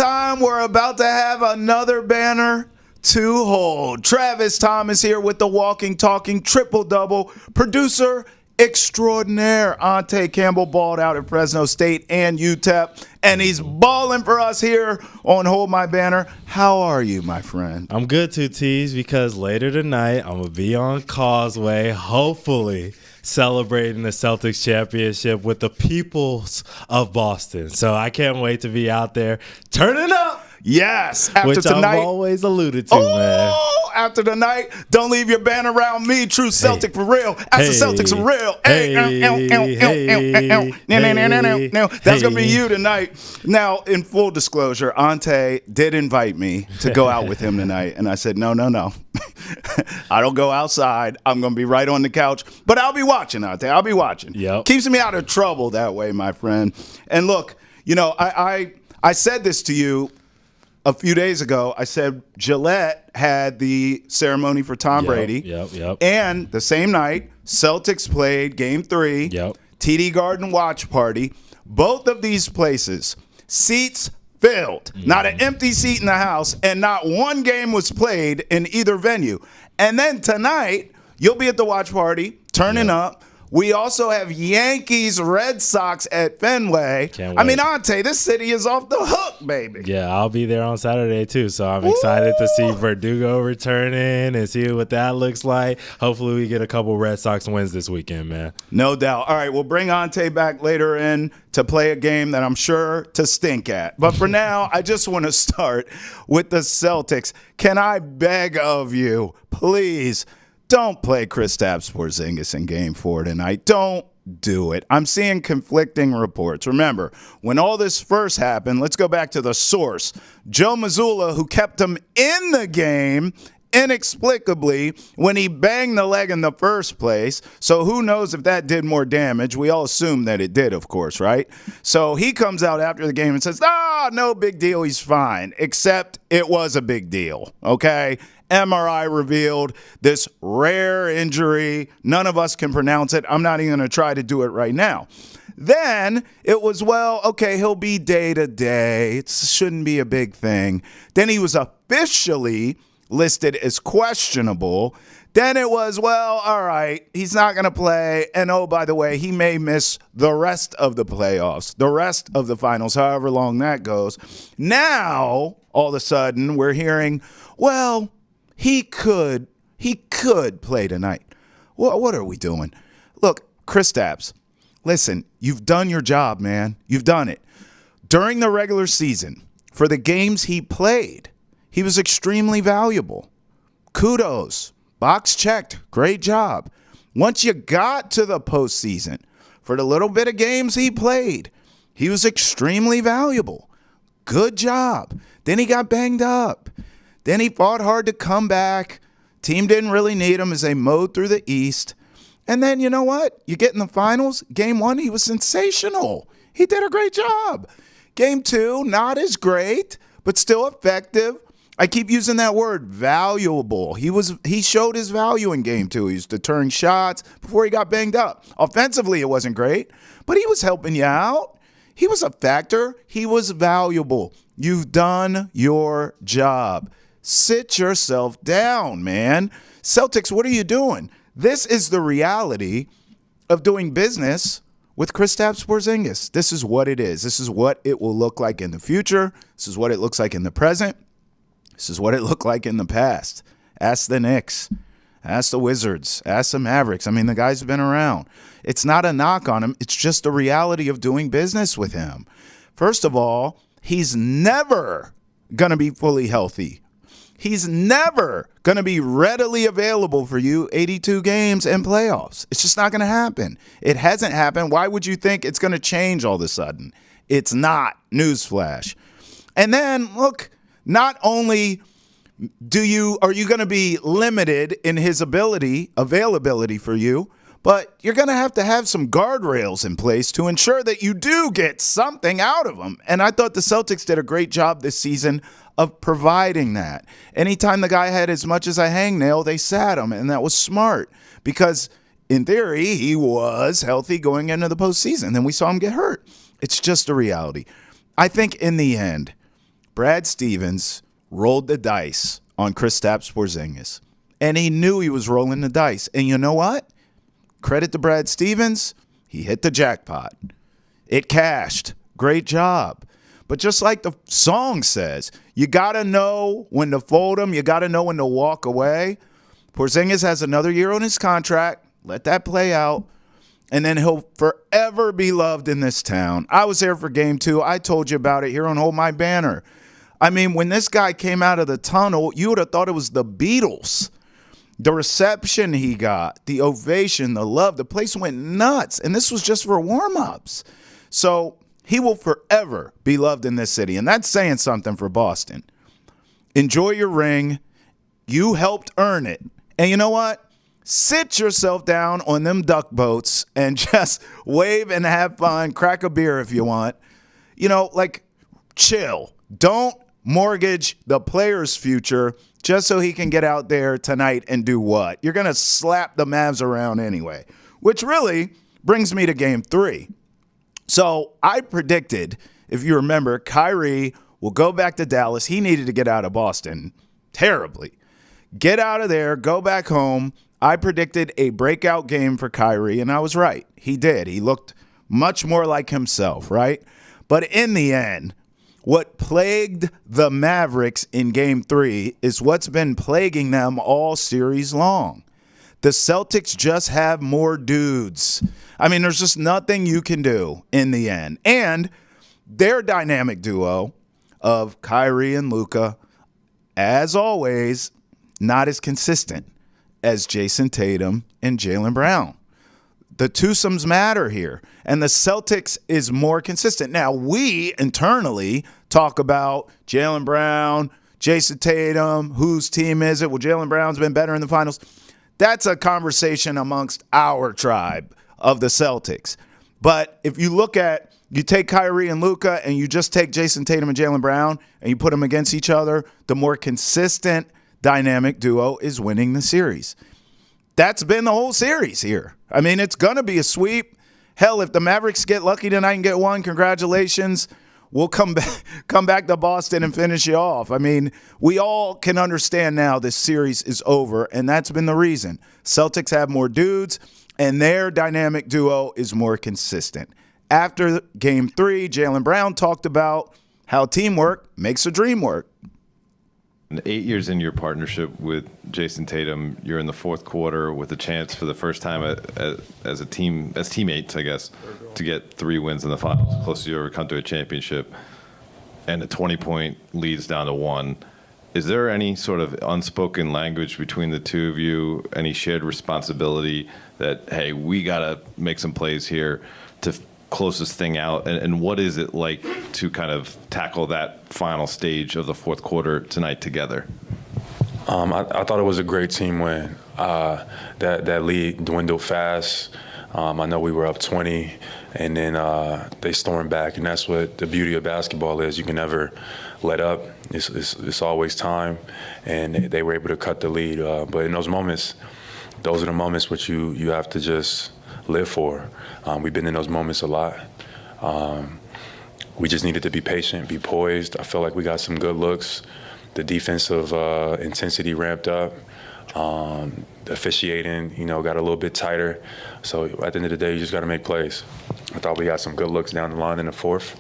time, we're about to have another banner to hold. Travis Thomas here with the walking, talking, triple-double producer extraordinaire. Ante Campbell balled out at Fresno State and UTEP, and he's balling for us here on Hold My Banner. How are you, my friend? I'm good, two T's, because later tonight I'm going to be on Causeway, hopefully celebrating the Celtics championship with the peoples of Boston. So I can't wait to be out there turning up. Yes, after which tonight. I've always alluded to, man. After tonight, don't leave your banner around me, true Celtic for real. After Celtics for real. That's going to be you tonight. Now, in full disclosure, Ante did invite me to go out with him tonight, and I said, no. I don't go outside. I'm going to be right on the couch, but I'll be watching, Ante. I'll be watching. Yep. Keeps me out of trouble that way, my friend. And look, you know, I said this to you a few days ago. I said Gillette had the ceremony for Tom Brady. Yep. And the same night, Celtics played Game 3, TD Garden watch party. Both of these places, seats filled. Not an empty seat in the house, and not one game was played in either venue. And then tonight, you'll be at the watch party, turning up. We also have Yankees, Red Sox at Fenway. Can't wait. I mean, Ante, this city is off the hook, baby. Yeah, I'll be there on Saturday, too. So I'm excited to see Verdugo returning and see what that looks like. Hopefully we get a couple Red Sox wins this weekend, man. No doubt. All right, we'll bring Ante back later in to play a game that I'm sure to stink at. But for now, I just want to start with the Celtics. Can I beg of you, please, don't play Kristaps Porzingis in Game 4 tonight. Don't do it. I'm seeing conflicting reports. Remember, when all this first happened, let's go back to the source. Joe Mazzulla, who kept him in the game inexplicably when he banged the leg in the first place. So who knows if that did more damage. We all assume that it did, of course, right? So he comes out after the game and says, no big deal. He's fine. Except it was a big deal, okay? MRI revealed this rare injury. None of us can pronounce it. I'm not even going to try to do it right now. Then it was, okay, he'll be day to day. It shouldn't be a big thing. Then he was officially listed as questionable. Then it was, all right, he's not going to play. And oh, by the way, he may miss the rest of the playoffs, the rest of the finals, however long that goes. Now, all of a sudden, we're hearing, he could play tonight. Well, what are we doing? Look, Kristaps, listen, you've done your job, man. You've done it. During the regular season, for the games he played, he was extremely valuable. Kudos. Box checked. Great job. Once you got to the postseason, for the little bit of games he played, he was extremely valuable. Good job. Then he got banged up. Then he fought hard to come back. Team didn't really need him as they mowed through the East. And then, you know what? You get in the finals. Game 1, he was sensational. He did a great job. Game 2, not as great, but still effective. I keep using that word, valuable. He showed his value in Game 2. He was deterring shots before he got banged up. Offensively, it wasn't great, but he was helping you out. He was a factor. He was valuable. You've done your job. Sit yourself down, man. Celtics, what are you doing? This is the reality of doing business with Kristaps Porzingis. This is what it is. This is what it will look like in the future. This is what it looks like in the present. This is what it looked like in the past. Ask the Knicks. Ask the Wizards. Ask the Mavericks. I mean, the guy's been around. It's not a knock on him. It's just the reality of doing business with him. First of all, he's never going to be fully healthy. He's never going to be readily available for you 82 games and playoffs. It's just not going to happen. It hasn't happened. Why would you think it's going to change all of a sudden? It's not. Newsflash. And then, look, not only are you going to be limited in his availability for you, but you're going to have some guardrails in place to ensure that you do get something out of him. And I thought the Celtics did a great job this season of providing that. Anytime the guy had as much as a hangnail, they sat him, and that was smart because, in theory, he was healthy going into the postseason. Then we saw him get hurt. It's just a reality. I think in the end, Brad Stevens rolled the dice on Kristaps Porzingis, and he knew he was rolling the dice. And you know what? Credit to Brad Stevens, he hit the jackpot. It cashed. Great job. But just like the song says, you got to know when to fold them. You got to know when to walk away. Porzingis has another year on his contract. Let that play out. And then he'll forever be loved in this town. I was there for game 2. I told you about it here on Hold My Banner. I mean, when this guy came out of the tunnel, you would have thought it was the Beatles. The reception he got, the ovation, the love, the place went nuts. And this was just for warm-ups. So he will forever be loved in this city. And that's saying something for Boston. Enjoy your ring. You helped earn it. And you know what? Sit yourself down on them duck boats and just wave and have fun. Crack a beer if you want. You know, like, chill. Don't mortgage the player's future just so he can get out there tonight and do what? You're going to slap the Mavs around anyway, which really brings me to game 3. So I predicted, if you remember, Kyrie will go back to Dallas. He needed to get out of Boston terribly. Get out of there, go back home. I predicted a breakout game for Kyrie, and I was right. He did. He looked much more like himself, right? But in the end, what plagued the Mavericks in Game 3 is what's been plaguing them all series long. The Celtics just have more dudes. I mean, there's just nothing you can do in the end. And their dynamic duo of Kyrie and Luka, as always, not as consistent as Jason Tatum and Jaylen Brown. The twosomes matter here, and the Celtics is more consistent. Now, we internally talk about Jaylen Brown, Jason Tatum, whose team is it? Well, Jaylen Brown's been better in the finals. That's a conversation amongst our tribe of the Celtics. But if you look at, you take Kyrie and Luka and you just take Jason Tatum and Jaylen Brown and you put them against each other, the more consistent dynamic duo is winning the series. That's been the whole series here. I mean, it's going to be a sweep. Hell, if the Mavericks get lucky tonight and get one, congratulations. We'll come back to Boston and finish you off. I mean, we all can understand now this series is over, and that's been the reason. Celtics have more dudes, and their dynamic duo is more consistent. After Game 3, Jaylen Brown talked about how teamwork makes a dream work. 8 years into your partnership with Jason Tatum, you're in the fourth quarter with a chance for the first time as teammates, I guess, to get 3 wins in the finals, closest you ever come to a championship, and a 20-point leads down to 1. Is there any sort of unspoken language between the two of you, any shared responsibility that, hey, we got to make some plays here to close this thing out? And what is it like to kind of tackle that final stage of the fourth quarter tonight together? I thought it was a great team win. That lead dwindled fast. I know we were up 20, and then they stormed back, and that's what the beauty of basketball is. You can never let up. It's always time, and they were able to cut the lead. But in those moments, those are the moments which you have to just live for. We've been in those moments a lot. We just needed to be patient, be poised. I feel like we got some good looks. The defensive intensity ramped up. The officiating, got a little bit tighter. So at the end of the day, you just got to make plays. I thought we got some good looks down the line in the fourth.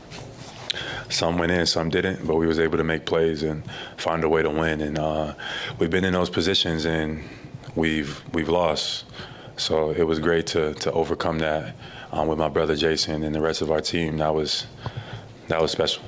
Some went in, some didn't, but we was able to make plays and find a way to win. And we've been in those positions, and we've lost. So it was great to overcome that with my brother Jason and the rest of our team. That was special.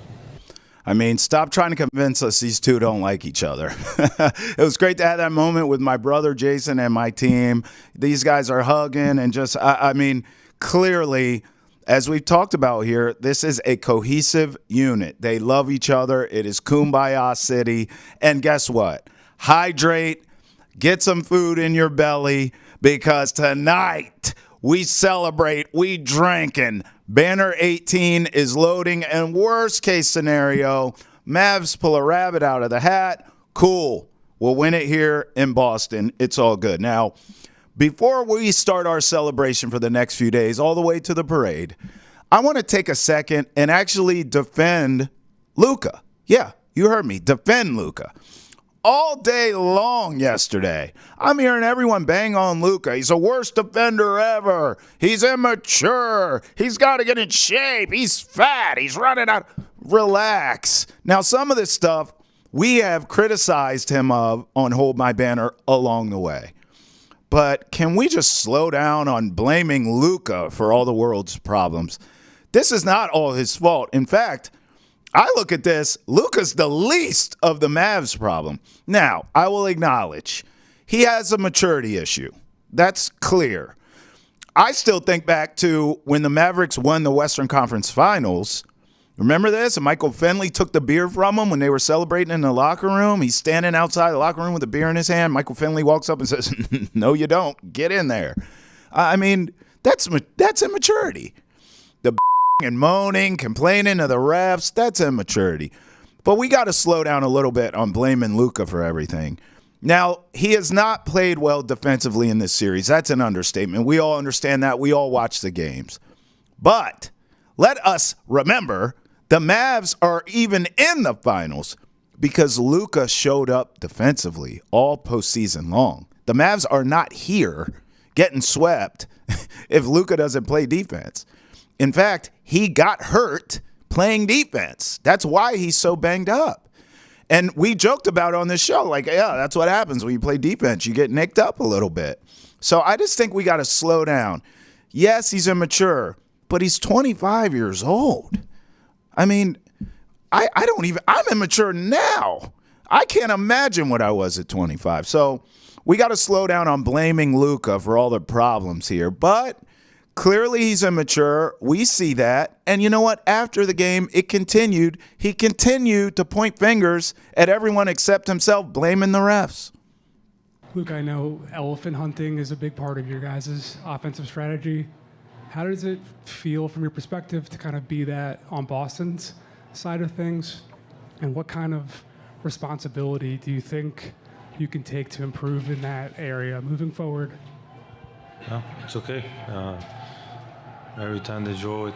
I mean, stop trying to convince us these two don't like each other. It was great to have that moment with my brother Jason and my team. These guys are hugging and just, I mean, clearly, as we've talked about here, this is a cohesive unit. They love each other. It is Kumbaya City. And guess what? Hydrate, get some food in your belly, because tonight we celebrate, we drinking. Banner 18 is loading, and worst case scenario, Mavs pull a rabbit out of the hat. Cool. We'll win it here in Boston. It's all good. Now, before we start our celebration for the next few days, all the way to the parade, I want to take a second and actually defend Luka. Yeah, You heard me. Defend Luka. All day long yesterday, I'm hearing everyone bang on Luka. He's the worst defender ever. He's immature. He's got to get in shape. He's fat. He's running out. Relax. Now, some of this stuff we have criticized him of on Hold My Banner along the way. But can we just slow down on blaming Luka for all the world's problems? This is not all his fault. In fact, I look at this, Luka's the least of the Mavs' problem. Now, I will acknowledge he has a maturity issue. That's clear. I still think back to when the Mavericks won the Western Conference Finals. Remember this? And Michael Finley took the beer from him when they were celebrating in the locker room. He's standing outside the locker room with a beer in his hand. Michael Finley walks up and says, "No, you don't. Get in there." I mean, that's immaturity. The and moaning, complaining to the refs, that's immaturity. But we got to slow down a little bit on blaming Luka for everything. Now, he has not played well defensively in this series. That's an understatement. We all understand that. We all watch the games. But let us remember the Mavs are even in the finals because Luka showed up defensively all postseason long. The Mavs are not here getting swept if Luka doesn't play defense. In fact, he got hurt playing defense. That's why he's so banged up. And we joked about it on this show, like, yeah, that's what happens when you play defense. You get nicked up a little bit. So I just think we got to slow down. Yes, he's immature, but he's 25 years old. I mean, I'm immature now. I can't imagine what I was at 25. So we got to slow down on blaming Luka for all the problems here. But clearly he's immature. We see that. And you know what? After the game, it continued. He continued to point fingers at everyone except himself, blaming the refs. Luke, I know elephant hunting is a big part of your guys' offensive strategy. How does it feel from your perspective to kind of be that on Boston's side of things? And what kind of responsibility do you think you can take to improve in that area moving forward? No, it's okay. Every time they draw it,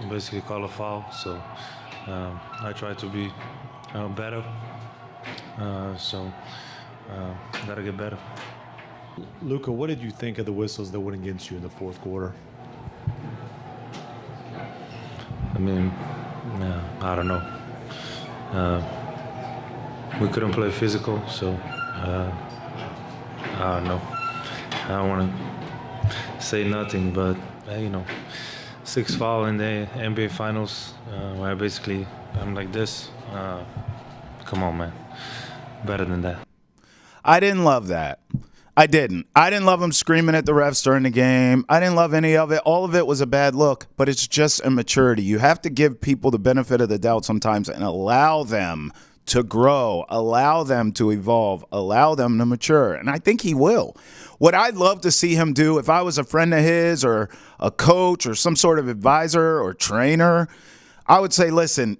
basically call a foul. So I try to be better. Gotta get better. Luka, what did you think of the whistles that went against you in the fourth quarter? I mean, I don't know. We couldn't play physical, so I don't know. I don't want to say nothing, but six foul in the NBA Finals, where I'm like this. Come on, man. Better than that. I didn't love that. I didn't love him screaming at the refs during the game. I didn't love any of it. All of it was a bad look, but it's just immaturity. You have to give people the benefit of the doubt sometimes and allow them to grow, allow them to evolve, allow them to mature. And I think he will. What I'd love to see him do, if I was a friend of his or a coach or some sort of advisor or trainer, I would say, listen,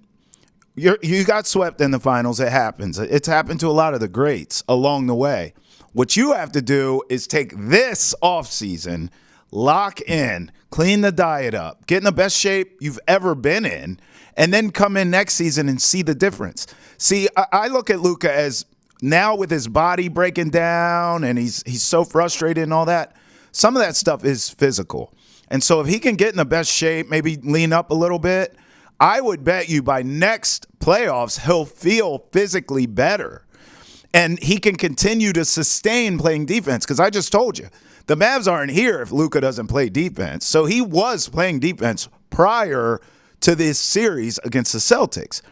you got swept in the finals. It happens. It's happened to a lot of the greats along the way. What you have to do is take this offseason, lock in, clean the diet up, get in the best shape you've ever been in, and then come in next season and see the difference. See, I look at Luka as now with his body breaking down and he's so frustrated and all that, some of that stuff is physical. And so if he can get in the best shape, maybe lean up a little bit, I would bet you by next playoffs he'll feel physically better. And he can continue to sustain playing defense because I just told you, the Mavs aren't here if Luka doesn't play defense. So he was playing defense prior to this series against the Celtics.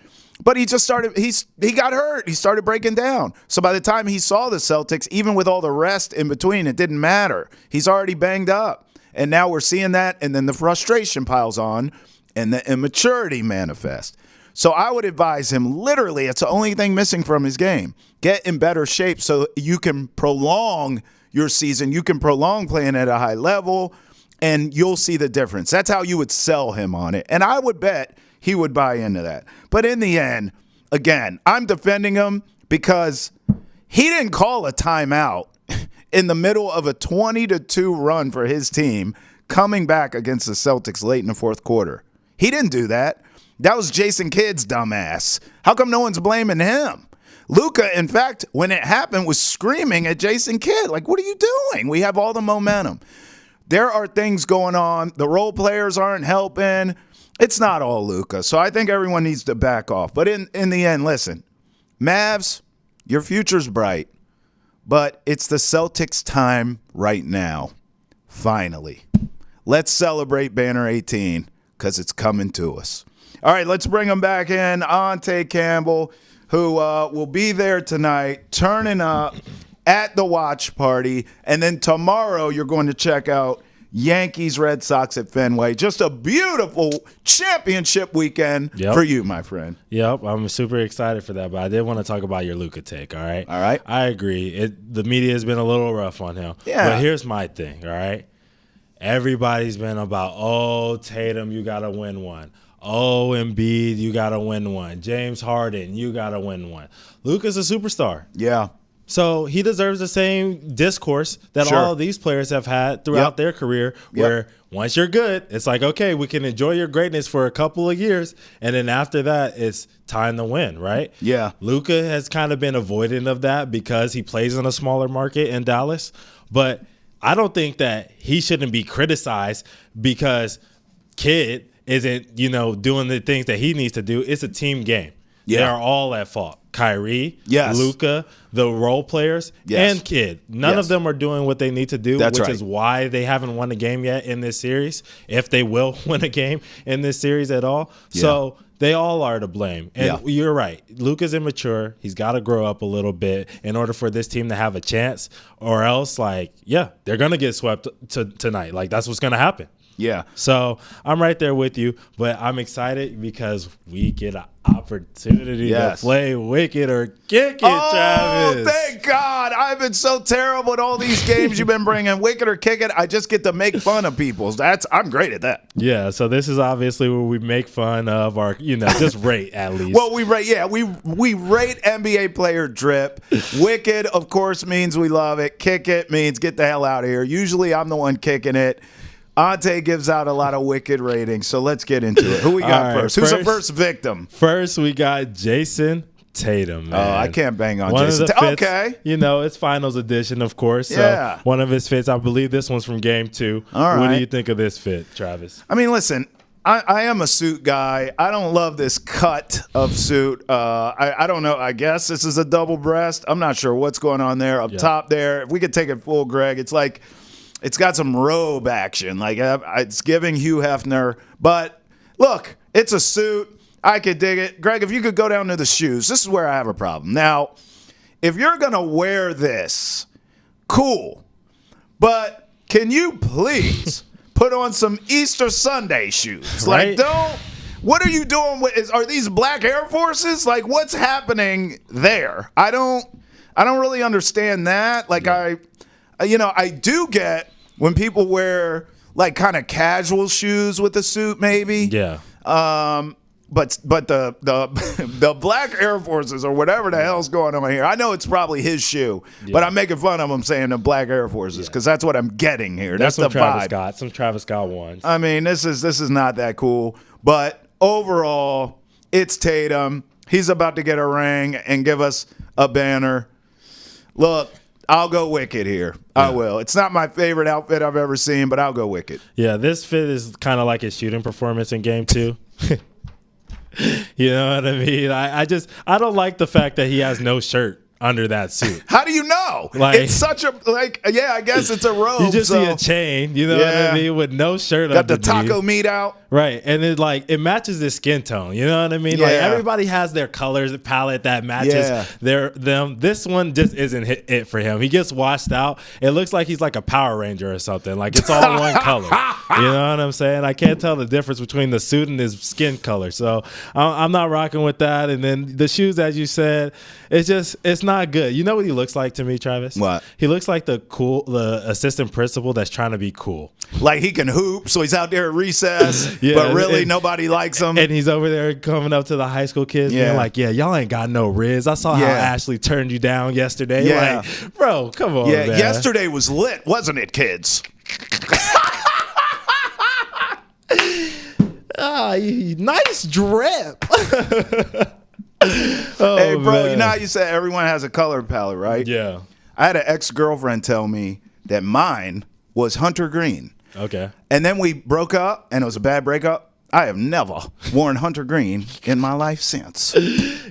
But he just started, he got hurt. He started breaking down. So by the time he saw the Celtics, even with all the rest in between, it didn't matter. He's already banged up. And now we're seeing that, and then the frustration piles on, and the immaturity manifests. So I would advise him, literally, it's the only thing missing from his game. Get in better shape so you can prolong your season. You can prolong playing at a high level, and you'll see the difference. That's how you would sell him on it. And I would bet he would buy into that. But in the end, again, I'm defending him because he didn't call a timeout in the middle of a 20-2 run for his team coming back against the Celtics late in the fourth quarter. He didn't do that. That was Jason Kidd's dumbass. How come no one's blaming him? Luka, in fact, when it happened, was screaming at Jason Kidd. Like, what are you doing? We have all the momentum. There are things going on. The role players aren't helping. It's not all Luka. So I think everyone needs to back off. But in the end, listen, Mavs, your future's bright. But it's the Celtics' time right now. Finally. Let's celebrate Banner 18 because it's coming to us. All right, let's bring him back in. Ante Campbell, who will be there tonight, turning up at the watch party. And then tomorrow you're going to check out Yankees, Red Sox at Fenway. Just a beautiful championship weekend for you, my friend. Yep, I'm super excited for that. But I did want to talk about your Luka take, all right? All right. I agree. The media has been a little rough on him. Yeah. But here's my thing, all right? Everybody's been about, oh, Tatum, you got to win one. Oh, Embiid, you got to win one. James Harden, you got to win one. Luka's a superstar. Yeah. So he deserves the same discourse that all of these players have had throughout their career, where once you're good, it's like, okay, we can enjoy your greatness for a couple of years, and then after that, it's time to win, right? Yeah. Luka has kind of been avoidant of that because he plays in a smaller market in Dallas, but I don't think that he shouldn't be criticized because Kidd isn't, doing the things that he needs to do. It's a team game. Yeah. They are all at fault. Kyrie, Luka, the role players, and Kidd. None of them are doing what they need to do, which is why they haven't won a game yet in this series, if they will win a game in this series at all. Yeah. So they all are to blame. And you're right. Luka's immature. He's got to grow up a little bit in order for this team to have a chance, or else, they're going to get swept tonight. That's what's going to happen. Yeah. So I'm right there with you, but I'm excited because we get an opportunity to play Wicked or Kick It, Travis. Oh, thank God. I've been so terrible at all these games you've been bringing. Wicked or Kick It, I just get to make fun of people. I'm great at that. Yeah, so this is obviously where we make fun of our, just rate at least. Well, we rate NBA player drip. Wicked, of course, means we love it. Kick It means get the hell out of here. Usually I'm the one kicking it. Ante gives out a lot of Wicked ratings, so let's get into it. Who we got first? Who's the first victim? First, we got Jason Tatum, man. Oh, I can't bang on Jason Tatum. Okay. It's finals edition, of course. So one of his fits, I believe this one's from game 2. All right. What do you think of this fit, Travis? I mean, listen, I am a suit guy. I don't love this cut of suit. I don't know. I guess this is a double breast. I'm not sure what's going on there. Up top there, if we could take it full, Greg, it's like it's got some robe action. It's giving Hugh Hefner. But look, it's a suit. I could dig it. Greg, if you could go down to the shoes, this is where I have a problem. Now, if you're going to wear this, cool. But can you please put on some Easter Sunday shoes? Right? What are you doing are these black Air Forces? What's happening there? I don't really understand that. I do get when people wear kind of casual shoes with a suit, maybe. Yeah. But the black Air Forces or whatever the hell's going on here. I know it's probably his shoe, but I'm making fun of him saying the black Air Forces because that's what I'm getting here. That's the vibe. Some Travis Scott ones. I mean, this is not that cool. But overall, it's Tatum. He's about to get a ring and give us a banner. Look, I'll go Wicked here. I will. It's not my favorite outfit I've ever seen, but I'll go Wicked. Yeah, this fit is kind of like his shooting performance in game 2. You know what I mean? I don't like the fact that he has no shirt under that suit. How do you know? It's such a I guess it's a robe. You just see a chain, you know what I mean, with no shirt got underneath. The taco meat out. Right. And it matches his skin tone, you know what I mean? Yeah. Everybody has their colors palette that matches them. This one just isn't it for him. He gets washed out. It looks like he's like a Power Ranger or something. It's all one color. You know what I'm saying? I can't tell the difference between the suit and his skin color. So I'm not rocking with that. And then the shoes, as you said, it's not good. You know what he looks like to me, Travis? What? He looks like the assistant principal that's trying to be cool. Like he can hoop, so he's out there at recess, but really nobody likes him. And he's over there coming up to the high school kids being like, y'all ain't got no riz. I saw how Ashley turned you down yesterday. Yeah. Bro, come on, man. Yesterday was lit, wasn't it, kids? nice drip. Hey, bro, man. you know how you said everyone has a color palette, right? Yeah. I had an ex-girlfriend tell me that mine was hunter green. Okay. And then we broke up, and it was a bad breakup. I have never worn hunter green in my life since.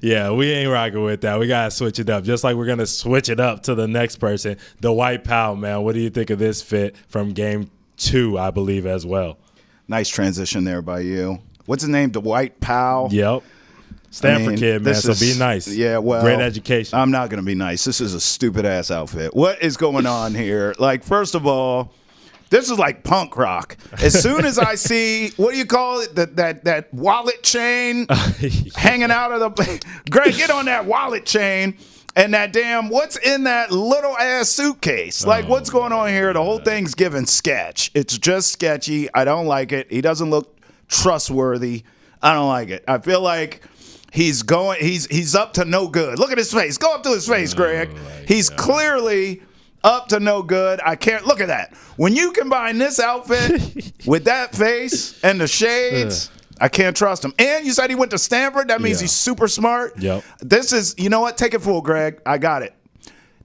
Yeah, we ain't rocking with that. We got to switch it up. Just like we're going to switch it up to the next person. The White Pal, man. What do you think of this fit from game 2, I believe, as well? Nice transition there by you. What's his name? The White Pal? Yep. Stanford kid, man, so be nice. Yeah, well. Great education. I'm not going to be nice. This is a stupid-ass outfit. What is going on here? Like, first of all, this is like punk rock. As soon as I see, what do you call it? That wallet chain hanging out of the... Greg, get on that wallet chain. And that damn, what's in that little ass suitcase? Like, what's going on here? The whole thing's giving sketch. It's just sketchy. I don't like it. He doesn't look trustworthy. I don't like it. I feel like he's up to no good. Look at his face. Go up to his face, Greg. He's clearly up to no good. I can't look at that. When you combine this outfit with that face and the shades, I can't trust him. And you said he went to Stanford. That means he's super smart. Yep. This is, you know what? Take it full, Greg. I got it.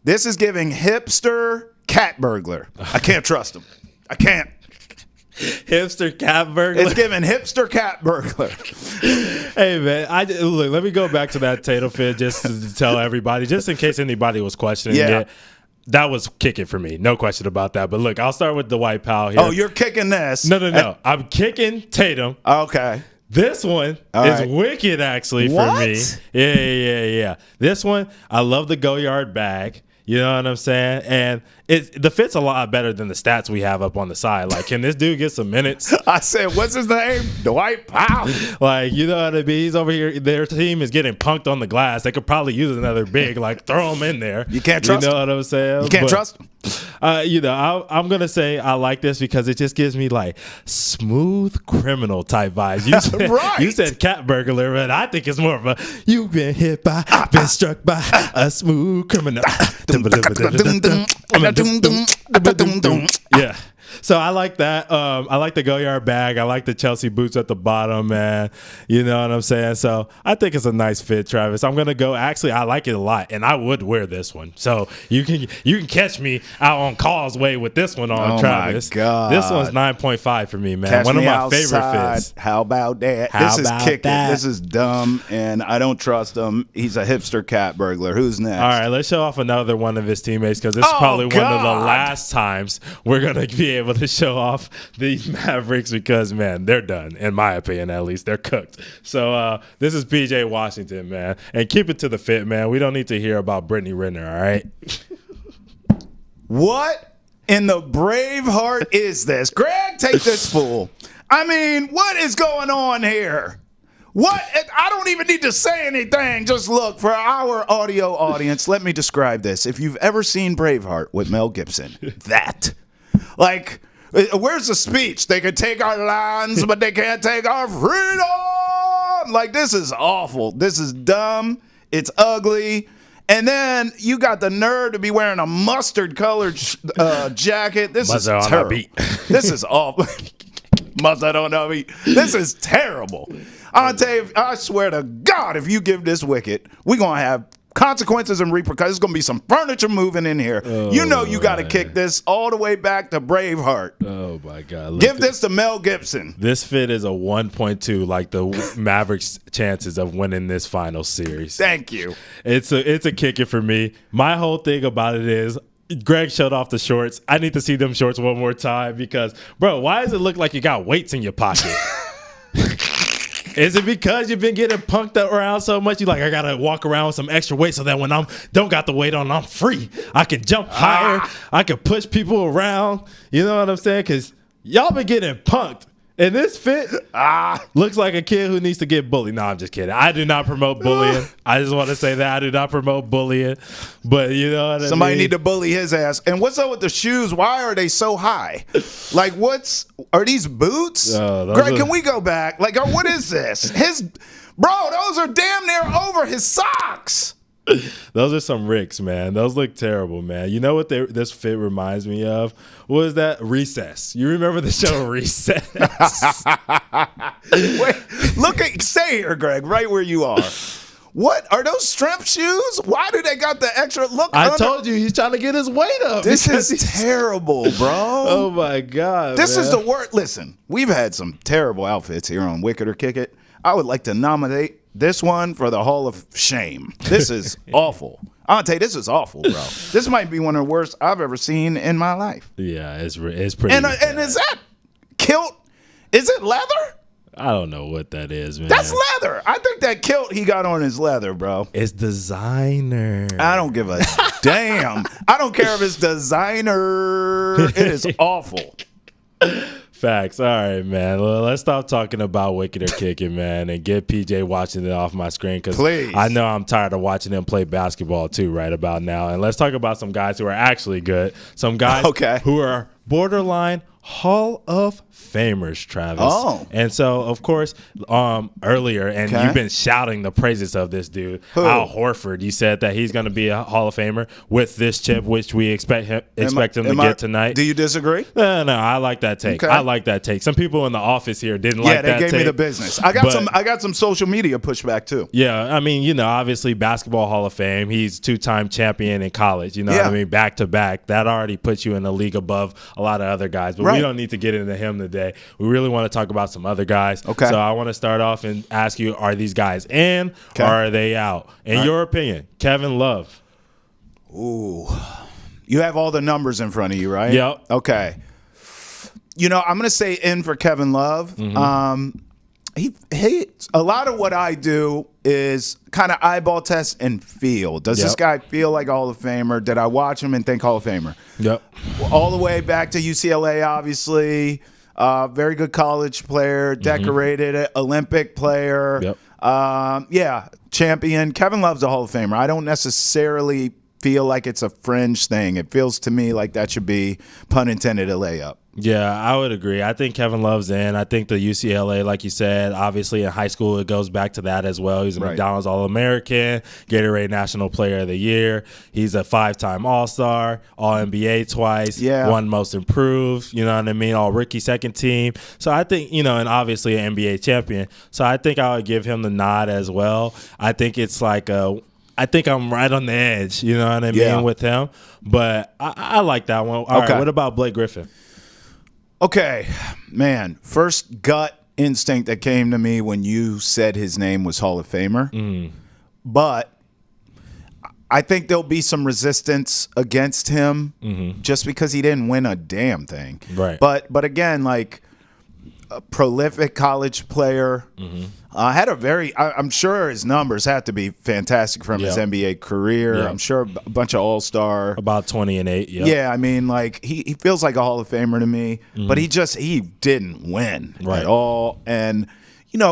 This is giving hipster cat burglar. I can't trust him. I can't. Hipster cat burglar. It's giving hipster cat burglar. Hey, man, look, let me go back to that Tatum fit just to tell everybody, just in case anybody was questioning it. That was kicking for me. No question about that. But look, I'll start with the White Pal here. Oh, you're kicking this. No. I'm kicking Tatum. Okay. This one is wicked, actually, for me. Yeah. This one, I love the go yard bag. You know what I'm saying? And the fit's a lot better than the stats we have up on the side. Like, can this dude get some minutes? I said, what's his name? Dwight Powell. Like, you know what I mean? He's over here. Their team is getting punked on the glass. They could probably use another big. Like, throw him in there. You can't trust him. You know what I'm saying? You can't trust him. I'm going to say I like this because it just gives me, like, smooth criminal type vibes. You said, you said cat burglar, but I think it's more of a, you've been hit by, been struck by a smooth criminal. Yeah. So I like that. I like the go yard bag. I like the Chelsea boots at the bottom, man. You know what I'm saying? So I think it's a nice fit, Travis. I'm gonna go. Actually, I like it a lot, and I would wear this one. So you can catch me out on Causeway with this one on, Travis. My God. This one's 9.5 for me, man. Catch one of my outside. favorite fits. How about that? This is kicking. This is dumb, and I don't trust him. He's a hipster cat burglar. Who's next? All right, let's show off another one of his teammates because this is probably one of the last times we're gonna be able to show off these Mavericks because, man, they're done. In my opinion, at least, they're cooked. So this is PJ Washington, man, and keep it to the fit, man. We don't need to hear about Brittany Renner. All right. What in the brave heart is this? Greg, take this fool. I mean, what is going on here? What? I don't even need to say anything. Just look, for our audio audience, let me describe this. If you've ever seen Braveheart with Mel Gibson, that. Like, where's the speech? They can take our lands, but they can't take our freedom. Like, this is awful. This is dumb. It's ugly. And then you got the nerve to be wearing a mustard-colored jacket. This is terrible. This is awful. Mustard on the beat. This is terrible. I'll tell you, I swear to God, if you give this wicket, we're going to have consequences and repercussions. There's going to be some furniture moving in here. You know you got to kick this all the way back to Braveheart. Oh, my God. Give this to Mel Gibson. This fit is a 1.2, like the Mavericks' chances of winning this final series. Thank you. It's a kicker for me. My whole thing about it is, Greg showed off the shorts. I need to see them shorts one more time because, bro, why does it look like you got weights in your pocket? Is it because you've been getting punked around so much? You like, I gotta walk around with some extra weight so that when I'm don't got the weight on, I'm free. I can jump higher. I can push people around. You know what I'm saying? Because y'all been getting punked. And this fit looks like a kid who needs to get bullied. No, I'm just kidding. I do not promote bullying. I just want to say that I do not promote bullying. But you know what Somebody I mean? need to bully his ass. And what's up with the shoes? Why are they so high? Like, are these boots? Greg, can we go back? Like, what is this? Bro, those are damn near over his socks. Those are some Ricks, man. Those look terrible, man. You know what this fit reminds me of? What was that? Recess. You remember the show Recess? Wait, stay here, Greg, right where you are. What are those strength shoes? Why do they got the extra look? I told you he's trying to get his weight up. This is terrible, bro. Oh my God. This man. is the worst. Listen, we've had some terrible outfits here on Wicked or Kick It. I would like to nominate this one for the Hall of Shame. This is awful. I'll tell you, this is awful, bro. This might be one of the worst I've ever seen in my life. Yeah, it's pretty. And is that kilt? Is it leather? I don't know what that is, man. That's leather. I think that kilt he got on is leather, bro. It's designer. I don't give a damn. I don't care if it's designer. It is awful. Facts. All right, man. Well, let's stop talking about Wicked or Kick It, man, and get PJ watching it off my screen because I know I'm tired of watching him play basketball too right about now. And let's talk about some guys who are actually good. Some guys who are borderline Hall of Famers, Travis. Oh. And so, of course, earlier, and you've been shouting the praises of this dude, Al Horford. You said that he's going to be a Hall of Famer with this chip, which we expect him to get tonight. Do you disagree? No, I like that take. Okay. I like that take. Some people in the office here didn't like that take. Yeah, they gave me the business. I got some social media pushback too. Yeah, I mean, obviously Basketball Hall of Fame. He's two-time champion in college. You know what I mean? Back to back. That already puts you in the league above a lot of other guys. But we don't need to get into him today. We really want to talk about some other guys. Okay. So I want to start off and ask you, are these guys in or are they out? In your opinion, Kevin Love. Ooh. You have all the numbers in front of you, right? Yep. Okay. I'm going to say in for Kevin Love. Mm-hmm. He a lot of what I do is kind of eyeball test and feel. Does this guy feel like a Hall of Famer? Did I watch him and think Hall of Famer? Yep. All the way back to UCLA, obviously. Very good college player, decorated Olympic player. Yep. Champion. Kevin Love's a Hall of Famer. I don't necessarily feel like it's a fringe thing. It feels to me like that should be, pun intended, a layup. Yeah, I would agree. I think Kevin Love's in. I think the UCLA, like you said, obviously in high school, it goes back to that as well. He's a McDonald's All-American, Gatorade National Player of the Year. He's a 5-time All-Star, All-NBA twice, won Most Improved, you know what I mean, All-Rookie second team. So I think, and obviously an NBA champion. So I think I would give him the nod as well. I think it's like I think I'm right on the edge, you know what I mean, with him. But I like that one. All right, what about Blake Griffin? Okay, man, first gut instinct that came to me when you said his name was Hall of Famer. But I think there'll be some resistance against him just because he didn't win a damn thing. Right. But again, like a prolific college player, had a very, I'm sure his numbers have to be fantastic from his NBA career. I'm sure a bunch of all-star. About 20 and 8, Yeah, I mean, like, he feels like a Hall of Famer to me, but he didn't win at all. And,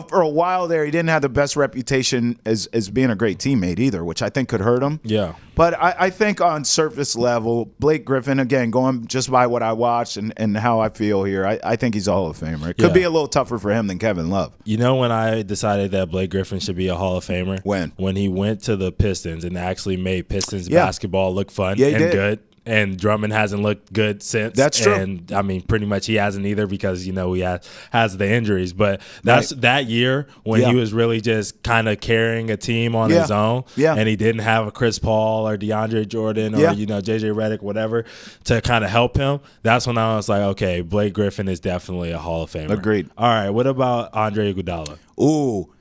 for a while there, he didn't have the best reputation as being a great teammate either, which I think could hurt him. Yeah. But I think on surface level, Blake Griffin, again, going just by what I watched and how I feel here, I think he's a Hall of Famer. It could be a little tougher for him than Kevin Love. You know when I decided that Blake Griffin should be a Hall of Famer? When he went to the Pistons and actually made Pistons basketball look fun and good. And Drummond hasn't looked good since. That's true. And, I mean, pretty much he hasn't either because, he has the injuries. But that's that year when he was really just kind of carrying a team on his own. Yeah. And he didn't have a Chris Paul or DeAndre Jordan or, JJ Redick, whatever, to kind of help him. That's when I was like, okay, Blake Griffin is definitely a Hall of Famer. Agreed. All right, what about Andre Iguodala? Ooh,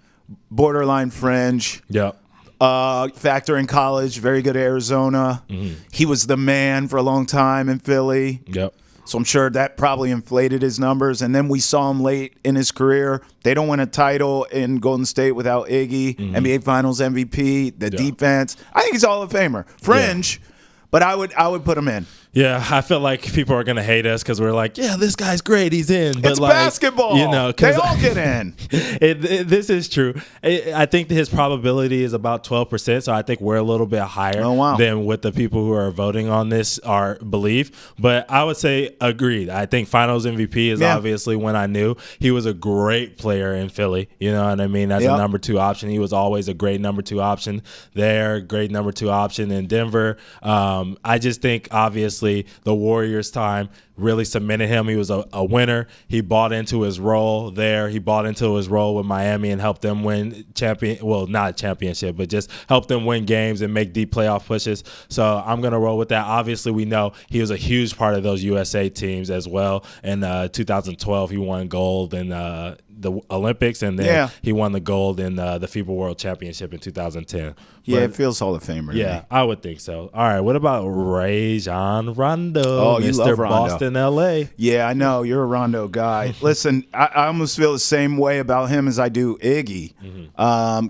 borderline fringe. Yep. Factor in college, very good at Arizona. He was the man for a long time in Philly. Yep. So I'm sure that probably inflated his numbers. And then we saw him late in his career. They don't win a title in Golden State without Iggy. NBA Finals MVP, the defense. I think he's a Hall of Famer. Fringe, but I would put him in. Yeah, I feel like people are gonna hate us because we're like, yeah, this guy's great, he's in. But It's like, basketball. you know, They all get in. this is true. I think his probability is about 12%, so I think we're a little bit higher than what the people who are voting on this are believe. But I would say agreed. I think Finals MVP is obviously when I knew he was a great player in Philly. You know what I mean? As a number 2 option, he was always a great number 2 option there. Great number 2 option in Denver. I just think obviously the Warriors' time really cemented him. He was a winner. He bought into his role there. He bought into his role with Miami and helped them win not a championship, but just helped them win games and make deep playoff pushes. So I'm going to roll with that. Obviously, we know he was a huge part of those USA teams as well. In 2012, he won gold in the Olympics, and then he won the gold in the FIBA World Championship in 2010. Yeah, it feels Hall of Famer to me. I would think so. All right, what about Rajon Rondo? Oh, you Mr. love Rondo. Boston, LA. Yeah, I know. You're a Rondo guy. Listen, I almost feel the same way about him as I do Iggy.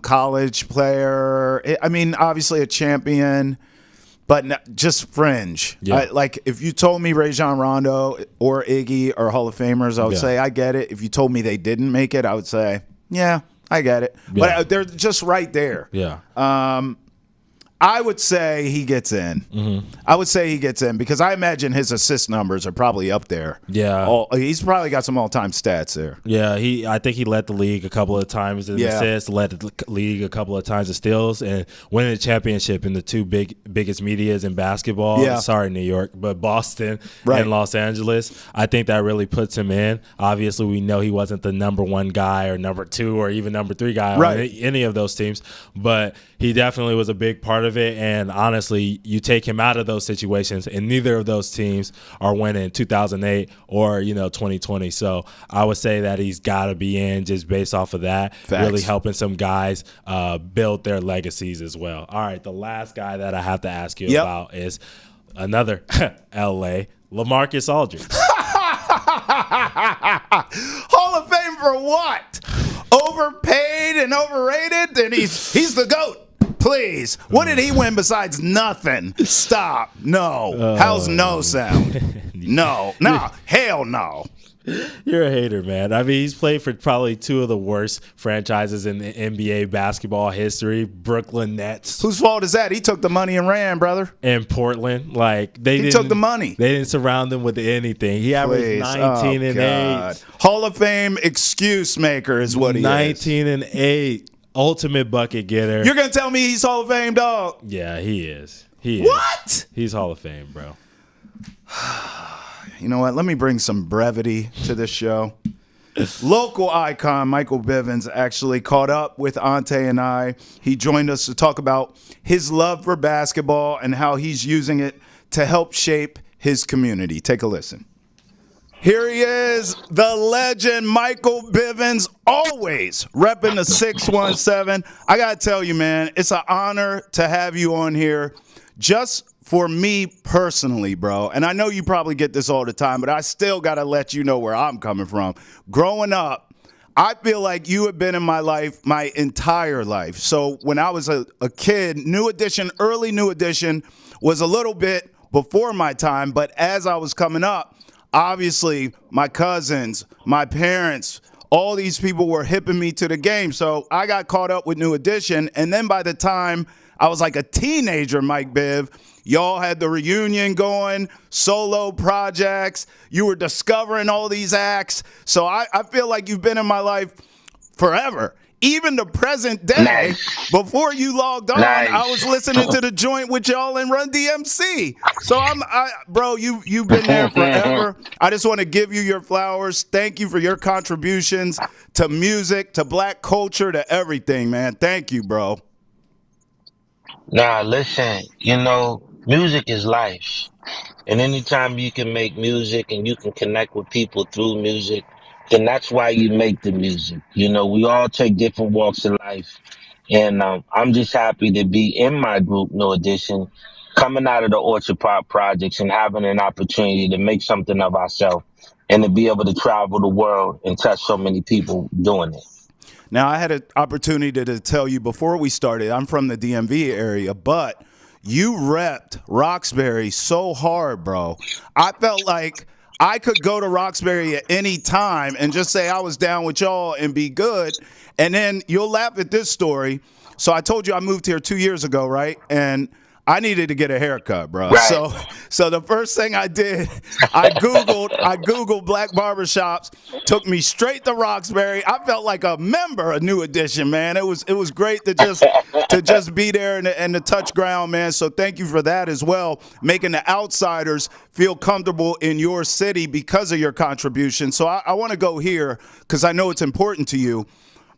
College player. I mean, obviously a champion, but just fringe. Yeah. Like, if you told me Rajon Rondo or Iggy are Hall of Famers, I would say I get it. If you told me they didn't make it, I would say, yeah, I get it. Yeah. But they're just right there. Yeah. I would say he gets in. I would say he gets in because I imagine his assist numbers are probably up there. Yeah. He's probably got some all-time stats there. Yeah, I think he led the league a couple of times in assists, led the league a couple of times in steals, and winning the championship in the two biggest medias in basketball. Yeah. Sorry, New York, but Boston and Los Angeles. I think that really puts him in. Obviously, we know he wasn't the number 1 guy or number 2 or even number 3 guy on any of those teams, but he definitely was a big part of it. And honestly, you take him out of those situations, and neither of those teams are winning 2008 or 2020. So I would say that he's got to be in just based off of that. Facts. Really helping some guys build their legacies as well. All right, the last guy that I have to ask you about is another LA, LaMarcus Aldridge. Hall of Fame for what? Overpaid and overrated? Then he's the GOAT. Please. What did he win besides nothing? Stop. No. How's no sound? No. No. Hell no. You're a hater, man. I mean, he's played for probably 2 of the worst franchises in the NBA basketball history, Brooklyn Nets. Whose fault is that? He took the money and ran, brother. And Portland. Like he took the money. They didn't surround him with anything. He averaged 19 and 8. Hall of Fame excuse maker is what he is. 19 and 8. Ultimate bucket getter. You're going to tell me he's Hall of Fame, dog? Yeah, he is. What? He's Hall of Fame, bro. You know what? Let me bring some brevity to this show. Local icon Michael Bivens actually caught up with Ante and I. He joined us to talk about his love for basketball and how he's using it to help shape his community. Take a listen. Here he is, the legend Michael Bivens, always repping the 617. I got to tell you, man, it's an honor to have you on here just for me personally, bro. And I know you probably get this all the time, but I still got to let you know where I'm coming from. Growing up, I feel like you have been in my life my entire life. So when I was a kid, early New Edition was a little bit before my time, but as I was coming up, obviously, my cousins, my parents, all these people were hipping me to the game. So I got caught up with New Edition. And then by the time I was like a teenager, Mike Biv, y'all had the reunion going, solo projects. You were discovering all these acts. So I feel like you've been in my life forever. Even the present day, before you logged on, I was listening to the joint with y'all and Run DMC. So bro, you've been there forever. I just want to give you your flowers. Thank you for your contributions to music, to black culture, to everything, man. Thank you, bro. Nah, listen, music is life. And anytime you can make music and you can connect with people through music, then that's why you make the music. We all take different walks in life. And I'm just happy to be in my group, No Edition, coming out of the Orchard Park projects and having an opportunity to make something of ourselves and to be able to travel the world and touch so many people doing it. Now, I had an opportunity to tell you before we started, I'm from the DMV area, but you repped Roxbury so hard, bro. I felt like I could go to Roxbury at any time and just say I was down with y'all and be good. And then you'll laugh at this story. So I told you I moved here 2 years ago, right? And I needed to get a haircut, bro. Right. So the first thing I did, I Googled black barbershops, took me straight to Roxbury. I felt like a member of New Edition, man. It was great to just be there and to touch ground, man. So thank you for that as well, making the outsiders feel comfortable in your city because of your contribution. So I want to go here because I know it's important to you.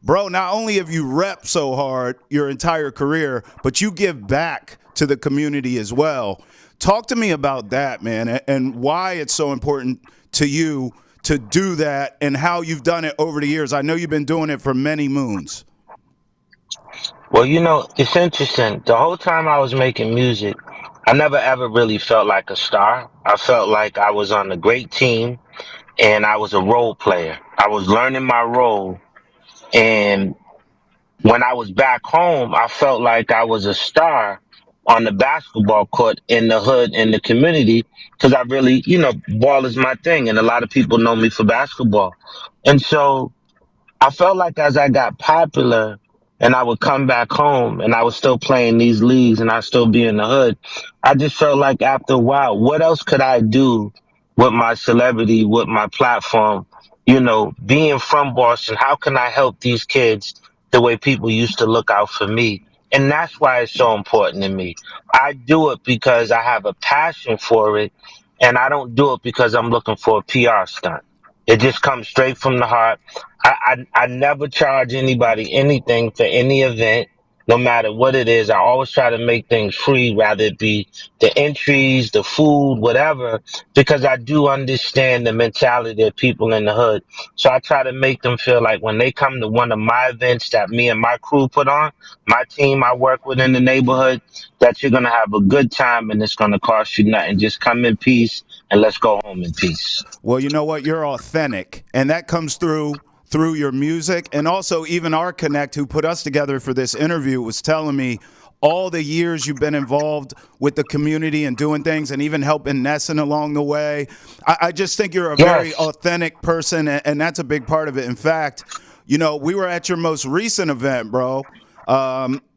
Bro, not only have you repped so hard your entire career, but you give back to the community as well. Talk to me about that, man, and why it's so important to you to do that and how you've done it over the years. I know you've been doing it for many moons. Well, it's interesting. The whole time I was making music, I never ever really felt like a star. I felt like I was on a great team and I was a role player. I was learning my role. And when I was back home, I felt like I was a star on the basketball court in the hood, in the community, because I really, ball is my thing. And a lot of people know me for basketball. And so I felt like as I got popular and I would come back home and I was still playing these leagues and I still be in the hood, I just felt like after a while, what else could I do with my celebrity, with my platform? Being from Boston, how can I help these kids the way people used to look out for me? And that's why it's so important to me. I do it because I have a passion for it, and I don't do it because I'm looking for a PR stunt. It just comes straight from the heart. I never charge anybody anything for any event, no matter what it is. I always try to make things free, rather it be the entries, the food, whatever, because I do understand the mentality of people in the hood. So I try to make them feel like when they come to one of my events that me and my crew put on, my team I work with in the neighborhood, that you're going to have a good time and it's going to cost you nothing. Just come in peace and let's go home in peace. Well, you know what? You're authentic, and that comes through your music. And also, even our Connect, who put us together for this interview, was telling me all the years you've been involved with the community and doing things and even helping Nesson along the way. I just think you're a very authentic person, and that's a big part of it. In fact, we were at your most recent event, bro,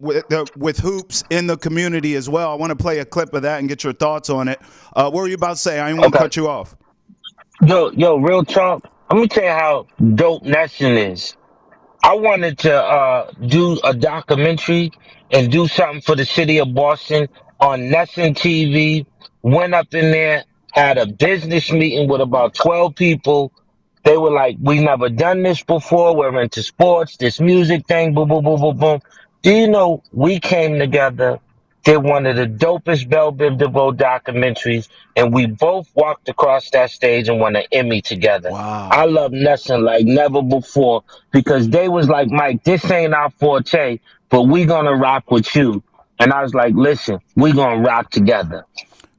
with hoops in the community as well. I want to play a clip of that and get your thoughts on it. What were you about to say? I didn't want to cut you off. Yo, real talk. Let me tell you how dope Nesson is. I wanted to do a documentary and do something for the city of Boston on Nesson TV. Went up in there, had a business meeting with about 12 people. They were like, we never done this before. We're into sports, this music thing, boom, boom, boom, boom, boom. Do you know we came together, did one of the dopest Belle Biv DeVoe documentaries, and we both walked across that stage and won an Emmy together. Wow. I love Nesson like never before because they was like, Mike, this ain't our forte, but we gonna rock with you. And I was like, listen, we gonna rock together.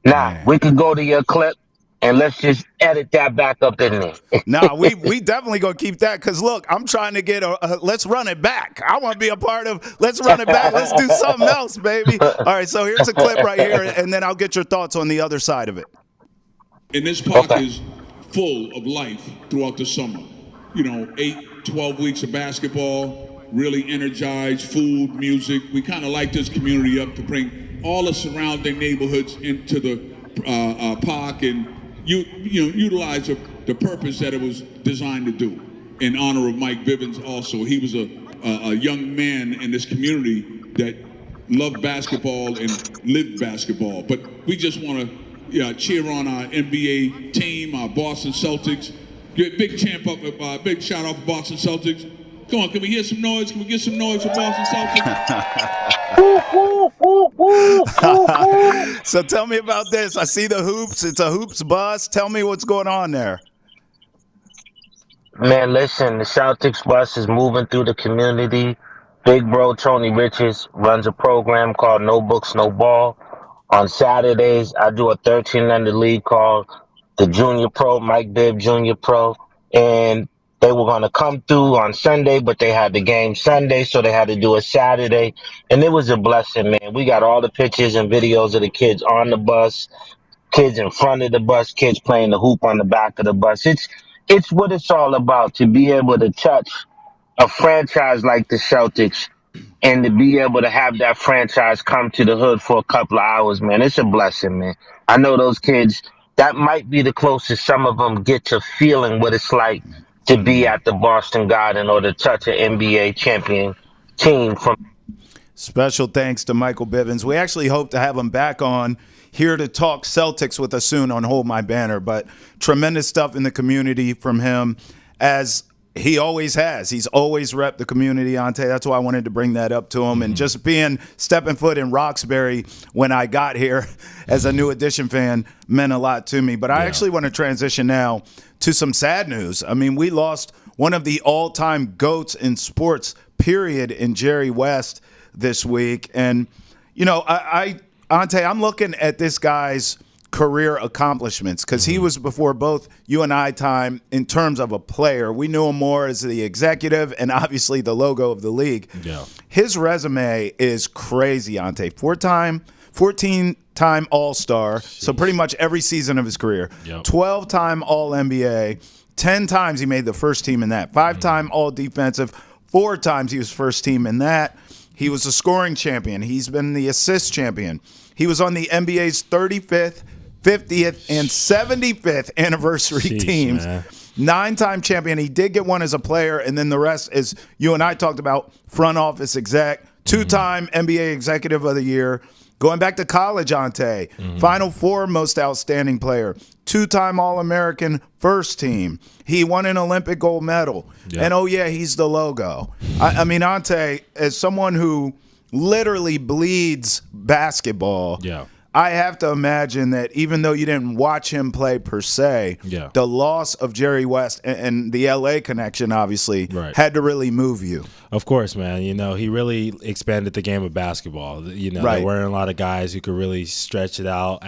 Now, Man. we could go to your clip and let's just edit that back up in there. Nah, we definitely gonna keep that because look, I'm trying to get let's run it back. I want to be a part of let's run it back. Let's do something else, baby. All right, so here's a clip right here, and then I'll get your thoughts on the other side of it. And this park is full of life throughout the summer. 8, 12 weeks of basketball, really energized, food, music. We kind of light this community up to bring all the surrounding neighborhoods into the park and utilize the purpose that it was designed to do. In honor of Mike Bivens also. He was a young man in this community that loved basketball and lived basketball. But we just want to cheer on our NBA team, our Boston Celtics. Big big shout out for Boston Celtics. Come on, can we hear some noise? Can we get some noise for Boston Celtics? So tell me about this. I see the hoops. It's a hoops bus. Tell me what's going on there. Man, listen, the Celtics bus is moving through the community. Big bro Tony Richards runs a program called No Books, No Ball. On Saturdays, I do a 13 under league called the Junior Pro, Mike Bibb Junior Pro. And They were going to come through on Sunday, but they had the game Sunday, so they had to do it Saturday. And it was a blessing, man. We got all the pictures and videos of the kids on the bus, kids in front of the bus, kids playing the hoop on the back of the bus. It's what it's all about, to be able to touch a franchise like the Celtics and to be able to have that franchise come to the hood for a couple of hours, man. It's a blessing, man. I know those kids, that might be the closest some of them get to feeling what it's like to be at the Boston Garden or to touch an NBA champion team from. Special thanks to Michael Bivens. We actually hope to have him back on here to talk Celtics with us soon on Hold My Banner, but tremendous stuff in the community from him, as he always has. He's always repped the community, Ante. That's why I wanted to bring that up to him. And just stepping foot in Roxbury when I got here as a New Edition fan meant a lot to me. But I actually want to transition now to some sad news. I mean, we lost one of the all-time GOATs in sports, period, in Jerry West this week. And, you know, Ante, I'm looking at this guy's career accomplishments because he was before both you and I time in terms of a player. We knew him more as the executive and obviously the logo of the league. Yeah. His resume is crazy, Ante. 14-time All-Star, so pretty much every season of his career. 12-time All-NBA. 10 times he made the first team in that. 5-time All-Defensive. 4 times he was first team in that. He was a scoring champion. He's been the assist champion. He was on the NBA's 35th, 50th, and 75th anniversary teams. Man. 9-time champion. He did get one as a player, and then the rest is, you and I talked about, front office exec. 2-time NBA Executive of the Year. Going back to college, Ante. Final Four most outstanding player. 2-time All-American first team. He won an Olympic gold medal. And, oh, yeah, he's the logo. I mean, Ante, as someone who literally bleeds basketball, I have to imagine that even though you didn't watch him play per se, the loss of Jerry West and the LA connection obviously had to really move you. Of course, man. You know, he really expanded the game of basketball. You know, there weren't a lot of guys who could really stretch it out,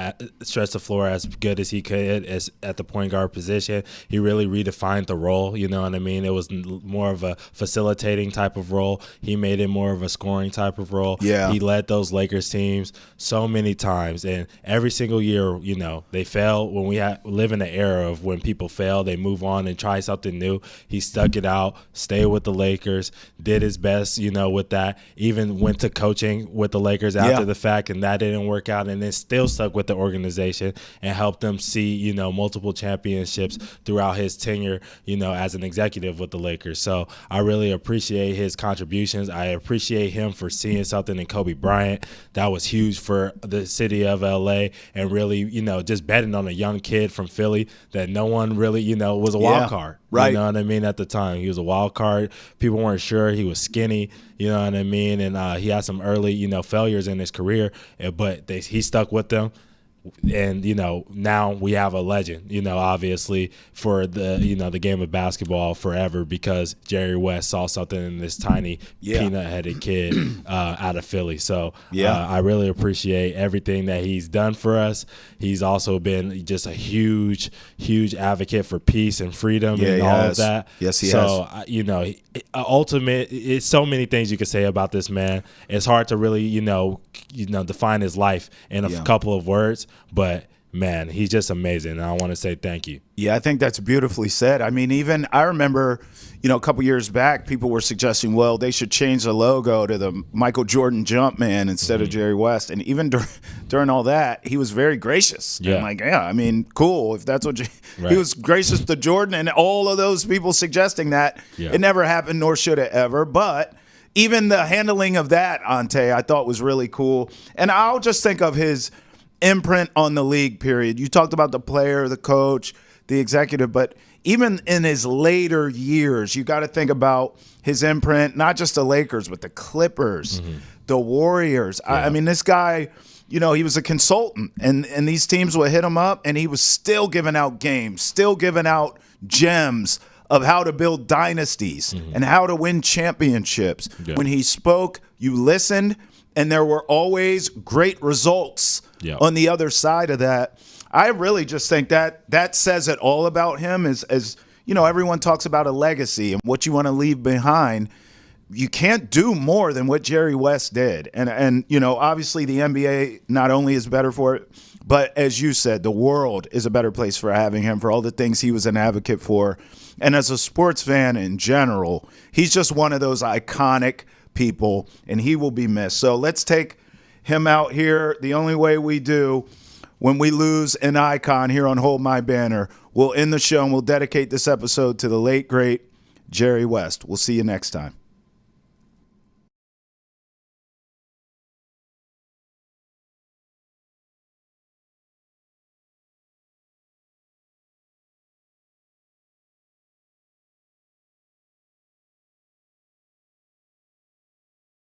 stretch the floor as good as he could as at the point guard position. He really redefined the role, you know what I mean? It was more of a facilitating type of role. He made it more of a scoring type of role. He led those Lakers teams so many times. And every single year, you know, they fail. When we live in an era of when people fail, they move on and try something new. He stuck it out, stayed with the Lakers, did his best, you know, with that. Even went to coaching with the Lakers after the fact, and that didn't work out. And then still stuck with the organization and helped them see, you know, multiple championships throughout his tenure, you know, as an executive with the Lakers. So I really appreciate his contributions. I appreciate him for seeing something in Kobe Bryant that was huge for the city of LA, and really, you know, just betting on a young kid from Philly that no one really, you know, was a wild card. You know what I mean? At the time, he was a wild card. People weren't sure. He was skinny. You know what I mean? And he had some early, you know, failures in his career, but he stuck with them. And, you know, now we have a legend, you know, obviously for the, you know, the game of basketball forever, because Jerry West saw something in this tiny peanut-headed kid out of Philly. So I really appreciate everything that he's done for us. He's also been just a huge, huge advocate for peace and freedom and all of that. Yes, he has. So, you know, ultimate, it's so many things you could say about this man. It's hard to really, you know, define his life in a couple of words. But, man, he's just amazing, and I want to say thank you. Yeah, I think that's beautifully said. I mean, even I remember, you know, a couple years back, people were suggesting, well, they should change the logo to the Michael Jordan Jumpman instead of Jerry West. And even during all that, he was very gracious. Yeah. And like, I mean, cool. If that's what he was gracious to Jordan, and all of those people suggesting that. It never happened, nor should it ever. But even the handling of that, Ante, I thought was really cool. And I'll just think of his imprint on the league, period. You talked about the player, the coach, the executive, but even in his later years, you got to think about his imprint, not just the Lakers, but the Clippers, the Warriors. I mean, this guy, you know, he was a consultant, and these teams would hit him up, and he was still giving out games, still giving out gems of how to build dynasties and how to win championships. When he spoke, you listened, and there were always great results on the other side of that. I really just think that says it all about him as everyone talks about a legacy and what you want to leave behind. You can't do more than what Jerry West did. And obviously the NBA not only is better for it, but as you said, the world is a better place for having him, for all the things he was an advocate for. And as a sports fan in general, he's just one of those iconic people, and he will be missed. So let's take him out here the only way we do when we lose an icon here on Hold My Banner. We'll end the show and we'll dedicate this episode to the late, great Jerry West. We'll see you next time.